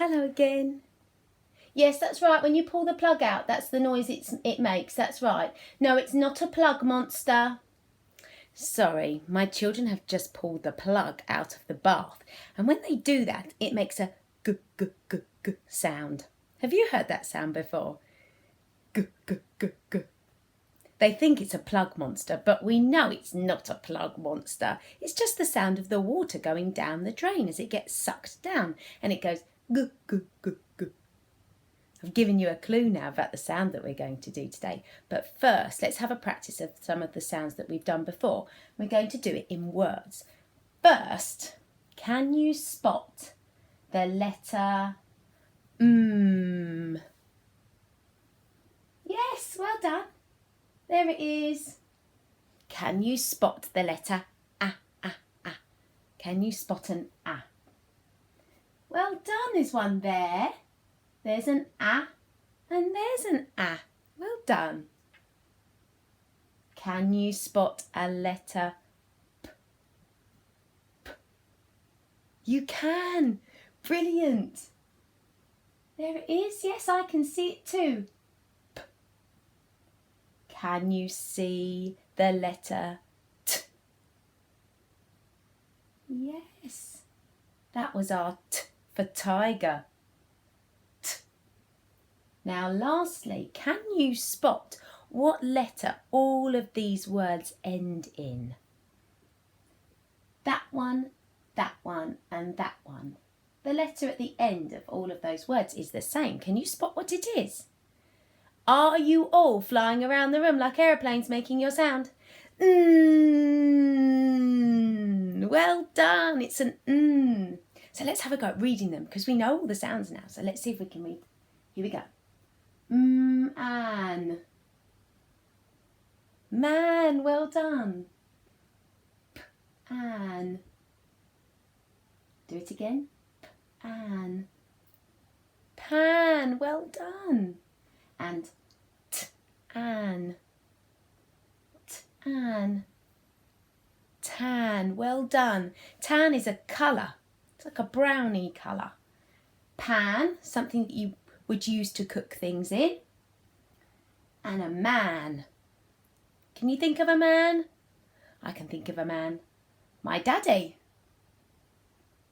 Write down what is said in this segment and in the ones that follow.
Hello again. Yes, that's right. When you pull the plug out, that's the noise it makes. That's right. No, it's not a plug monster. Sorry, my children have just pulled the plug out of the bath. And when they do that, it makes a g g g g sound. Have you heard that sound before? G g g g. They think it's a plug monster, but we know it's not a plug monster. It's just the sound of the water going down the drain as it gets sucked down, and it goes g g g g. I've given you a clue now about the sound that we're going to do today. But first, let's have a practice of some of the sounds that we've done before. We're going to do it in words. First, can you spot the letter M? Yes, well done. There it is. Can you spot the letter A? Can you spot an A? Well done, there's one there. There's an A and there's an A. Well done. Can you spot a letter P? P? You can. Brilliant. There it is. Yes, I can see it too. P. Can you see the letter T? Yes. That was our T for tiger. Now lastly, can you spot what letter all of these words end in? That one, and that one. The letter at the end of all of those words is the same. Can you spot what it is? Are you all flying around the room like aeroplanes making your sound? Well done, it's an mm. So let's have a go at reading them because we know all the sounds now. So let's see if we can read. Here we go. An. Man, well done. An. Do it again. An. Pan, well done. And an. An. Tan, well done. Tan is a colour. It's like a brownie colour. Pan, something that you would use to cook things in. And a man. Can you think of a man? I can think of a man. My daddy.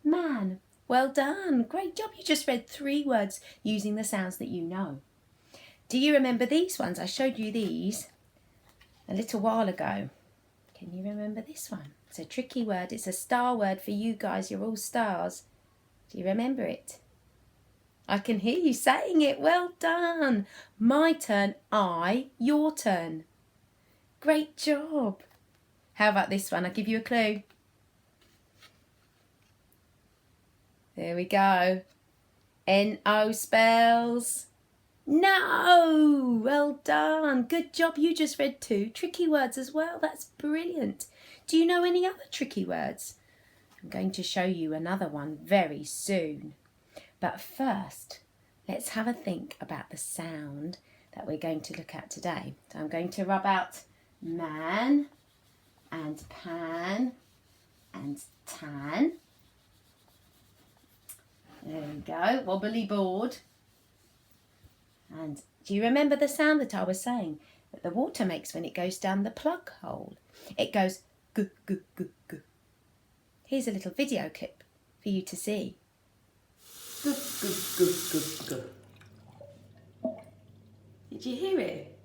Man. Well done. Great job. You just read 3 words using the sounds that you know. Do you remember these ones? I showed you these a little while ago. Can you remember this one? It's a tricky word. It's a star word for you guys. You're all stars. Do you remember it? I can hear you saying it. Well done. My turn, I, your turn. Great job. How about this one? I'll give you a clue. There we go. N-O spells no. Well done. Good job. You just read 2 tricky words as well. That's brilliant. Do you know any other tricky words? I'm going to show you another one very soon. But first, let's have a think about the sound that we're going to look at today. So I'm going to rub out man and pan and tan. There we go, wobbly board. And do you remember the sound that I was saying that the water makes when it goes down the plug hole? It goes gu gu gu gu. Here's a little video clip for you to see. Gu gu gu gu gu. Did you hear it?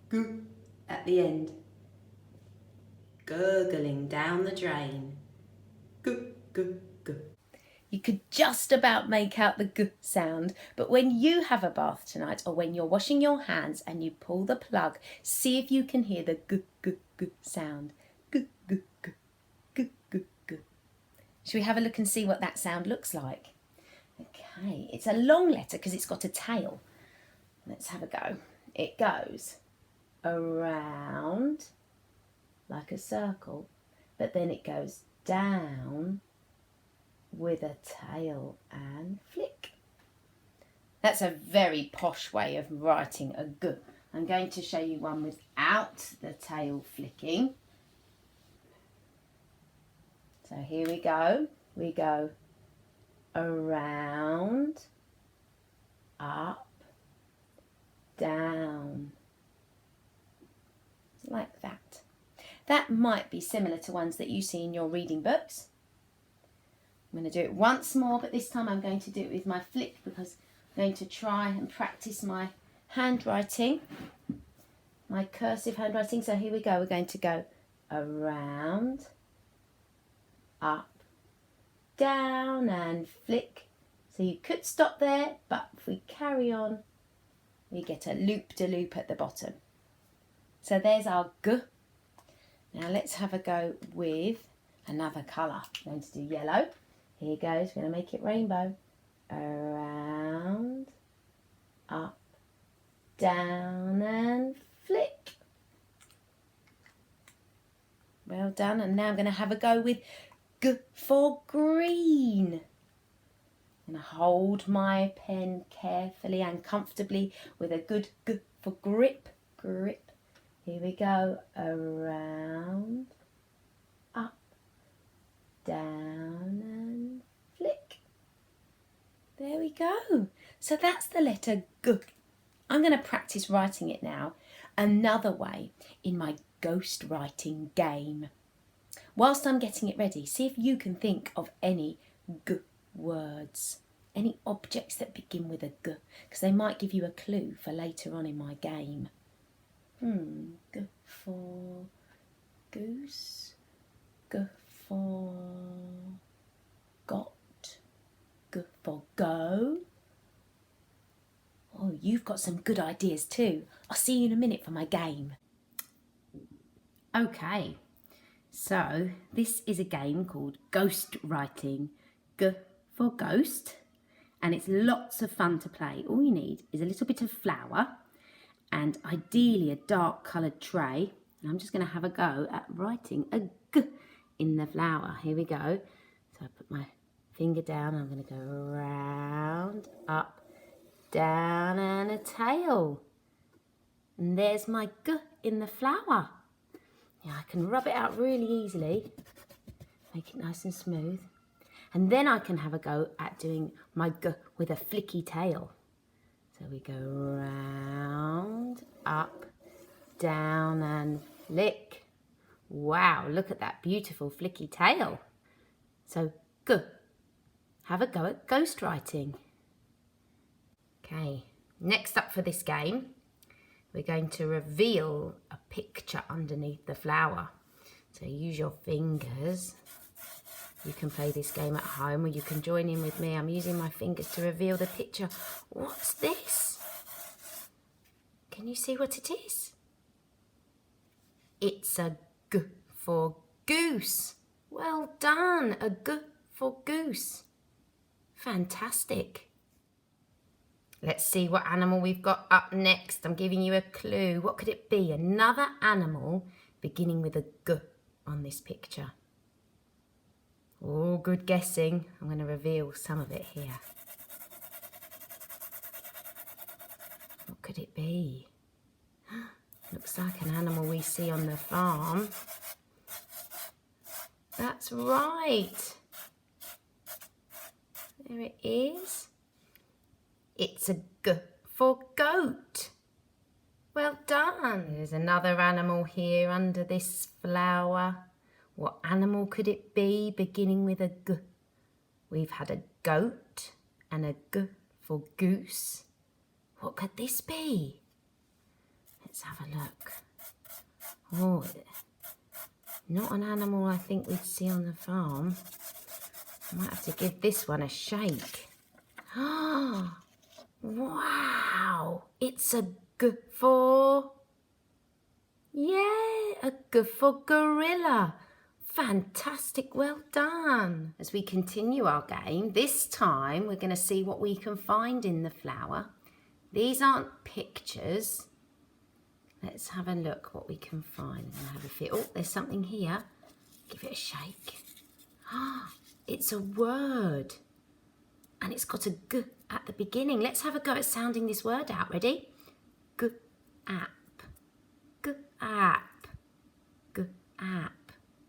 Gu at the end. Gurgling down the drain. Gu gu gu. You could just about make out the g sound, but when you have a bath tonight or when you're washing your hands and you pull the plug, see if you can hear the g g g sound. G g g g g g. Shall we have a look and see what that sound looks like? Okay, it's a long letter because it's got a tail. Let's have a go. It goes around like a circle, but then it goes down with a tail and flick. That's a very posh way of writing a g. I'm going to show you one without the tail flicking. So here we go. We go around That might be similar to ones that you see in your reading books. I'm going to do it once more, but this time I'm going to do it with my flick because I'm going to try and practice my handwriting, my cursive handwriting. So here we go. We're going to go around, up, down and flick. So you could stop there, but if we carry on, we get a loop-de-loop at the bottom. So there's our G. Now let's have a go with another colour. I'm going to do yellow. Here goes, we're going to make it rainbow. Around, up, down and flick. Well done. And now I'm going to have a go with G for green. I'm going to hold my pen carefully and comfortably with a good G for grip. Grip. Here we go. Around, up, down and flick. There we go. So that's the letter G. I'm going to practice writing it now another way in my ghost writing game. Whilst I'm getting it ready, see if you can think of any G words, any objects that begin with a G, because they might give you a clue for later on in my game. G for goose, G for got, G for go. Oh, you've got some good ideas too. I'll see you in a minute for my game. Okay, so this is a game called Ghost Writing. G for ghost, and it's lots of fun to play. All you need is a little bit of flour and ideally a dark coloured tray. And I'm just going to have a go at writing a G in the flour. Here we go. So I put my finger down. I'm going to go round, up, down and a tail. And there's my G in the flour. Yeah, I can rub it out really easily. Make it nice and smooth. And then I can have a go at doing my G with a flicky tail. So we go round, up, down and flick. Wow, look at that beautiful flicky tail. So G. Have a go at ghost writing. Okay, next up for this game, we're going to reveal a picture underneath the flower. So use your fingers. You can play this game at home or you can join in with me. I'm using my fingers to reveal the picture. What's this? Can you see what it is? It's a G for goose. Well done, a G for goose. Fantastic. Let's see what animal we've got up next. I'm giving you a clue. What could it be? Another animal beginning with a G on this picture. Oh, good guessing. I'm going to reveal some of it here. What could it be? Looks like an animal we see on the farm. That's right. There it is. It's a G for goat. Well done. There's another animal here under this flower. What animal could it be beginning with a G? We've had a goat and a G for goose. What could this be? Let's have a look. Oh, not an animal I think we'd see on the farm. I might have to give this one a shake. Ah, wow, it's a G for, yeah, a G for gorilla. Fantastic, well done. As we continue our game, this time we're going to see what we can find in the flower. These aren't pictures. Let's have a look what we can find. I'm going to have a feel. Oh, there's something here. Give it a shake. Ah, it's a word. And it's got a G at the beginning. Let's have a go at sounding this word out. Ready? G-app. G-app. G-app.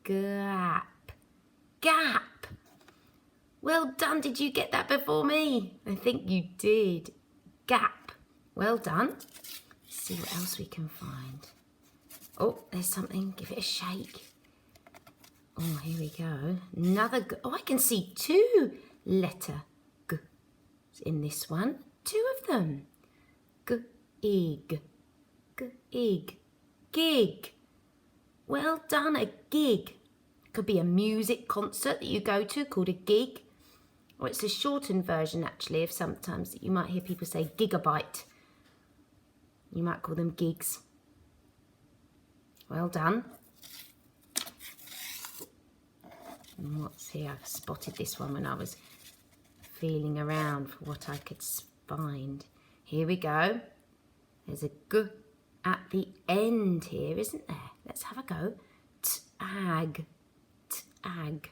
Gap. Gap. Well done. Did you get that before me? I think you did. Gap. Well done. Let's see what else we can find. Oh, there's something. Give it a shake. Oh, here we go. Another G. Oh, I can see 2 letter G in this one. 2 of them. G-ig. G-ig. Gig. Well done, a gig. Could be a music concert that you go to called a gig. Or it's a shortened version, actually, of sometimes you might hear people say gigabyte. You might call them gigs. Well done. And what's here? I've spotted this one when I was feeling around for what I could find. Here we go. There's a G at the end here, isn't there? Let's have a go. Tag. Tag.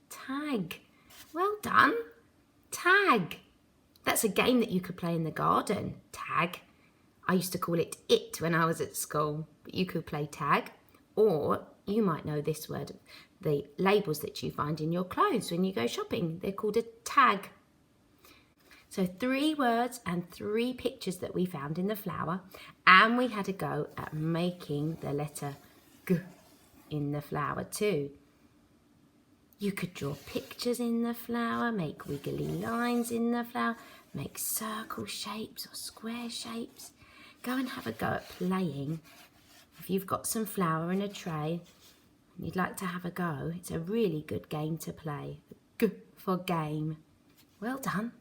Tag. Well done. Tag. That's a game that you could play in the garden. Tag. I used to call it when I was at school. But you could play tag. Or you might know this word, the labels that you find in your clothes when you go shopping. They're called a tag. So 3 words and 3 pictures that we found in the flower. And we had a go at making the letter G in the flower too. You could draw pictures in the flower, make wiggly lines in the flower, make circle shapes or square shapes. Go and have a go at playing. If you've got some flour in a tray and you'd like to have a go, it's a really good game to play. G for game. Well done.